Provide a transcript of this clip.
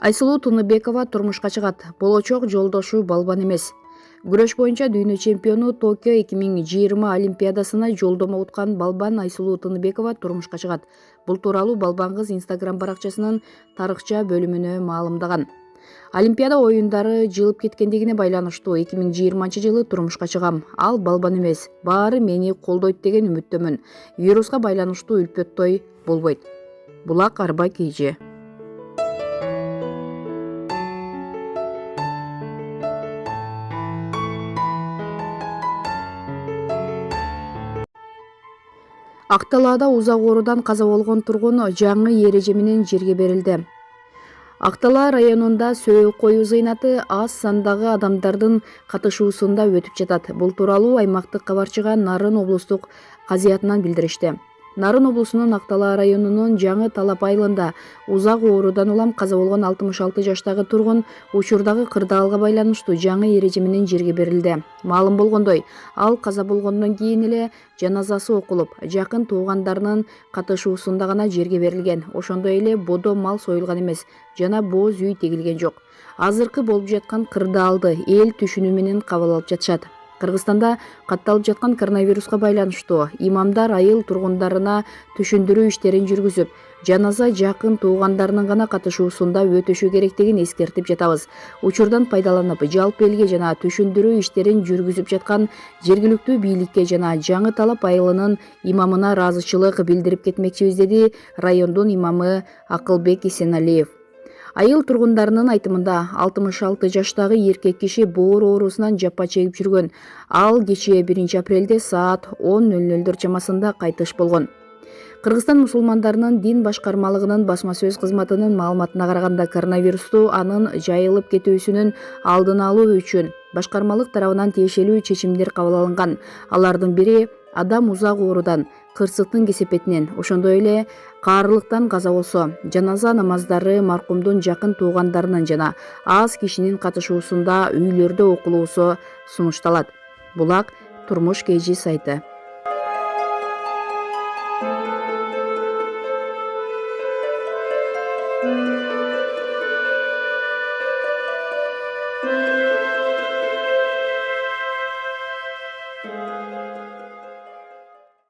Айсулуу Туныбекова турмушка чыгат. Болочок жолдошу балбан эмес. Күрөш боюнча дүйнө чемпиону Токио 2020 Олимпиадасына жолдомо уткан балбан Айсулуу Туныбекова турмушка чыгат. Бул тууралуу балбан кыз Instagram баракчасынын тарыхча бөлүмүнө маалымдаган. Олимпиада оюндары жылып кеткендигине байланыштуу 2020 жылы турмушка чыгам. Ал балбан эмес, баары мени колдойт деген үмүттөмүн. Вируска байланыштуу үлпөт той болбойт. Булак арба KG. Акталаада узак оорудан каза болгон тургун жаңы эреже менен жерге берилди. Актала районунда сөөк коюу зыйнаты аз сандагы адамдардын катышуусунда өтүп жатат. Бул тууралуу аймактык кабарчыга Нарын облустук казыятынан билдиришти. Нарын облусунун Актала районунун Жаңы Талап айылында узак оорудан улам каза болгон 66 жаштагы тургун учурдагы кырдаалга байланыштуу жаңы эреже менен жерге берилди. Маалым болгондой, ал каза болгондон кийин эле жаназасы окулуп, жакын туугандарынын катышуусунда гана жерге берилген. Ошондой эле бодо мал союлган эмес жана бооз үй тегилген жок. Азыркы болуп жаткан кырдаалды эл түшүнүү менен кабыл алып жатышат. Кыргызстанда катталып жаткан коронавируска байланыштуу имамдар айыл тургундарына түшүндүрүү иштерин жүргүзүп, жаназа жакын туугандарынын гана катышуусунда өтүшү керектигин эскертип жатабыз. Учурдан пайдаланып, жалпы элге жана түшүндүрүү иштерин жүргүзүп жаткан жергиликтүү бийликке жана Жаңы Талап айылынын имамына ыраазычылык билдирип кетмекчибиз, деди райондун имамы Акылбек Исеналиев. Айыл тургундарынын айтымында 66 жаштагы эркек киши боор оорусунан жапа чегип жүргөн. Ал кечээ 1 апрелде саат 10:00 чамасында кайтыш болгон. Кыргызстан мусулмандарынын дин башкармалыгынын басма сөз кызматынын маалыматына караганда, коронавирусту анын жайылып кетүүсүнүн алдын алуу үчүн башкармалык тарабынан тиешелүү чечимдер кабыл алынган. Алардын бири адам узак оорудан, кырсыктын кесепетинен, ошондой эле каарылыктан каза болсо, жаназа намаздары маркумдун жакын туугандарынын жана аз кишинин катышуусунда үйлөрдө окулуусу сунушталат. Булак Турмуш KG сайты.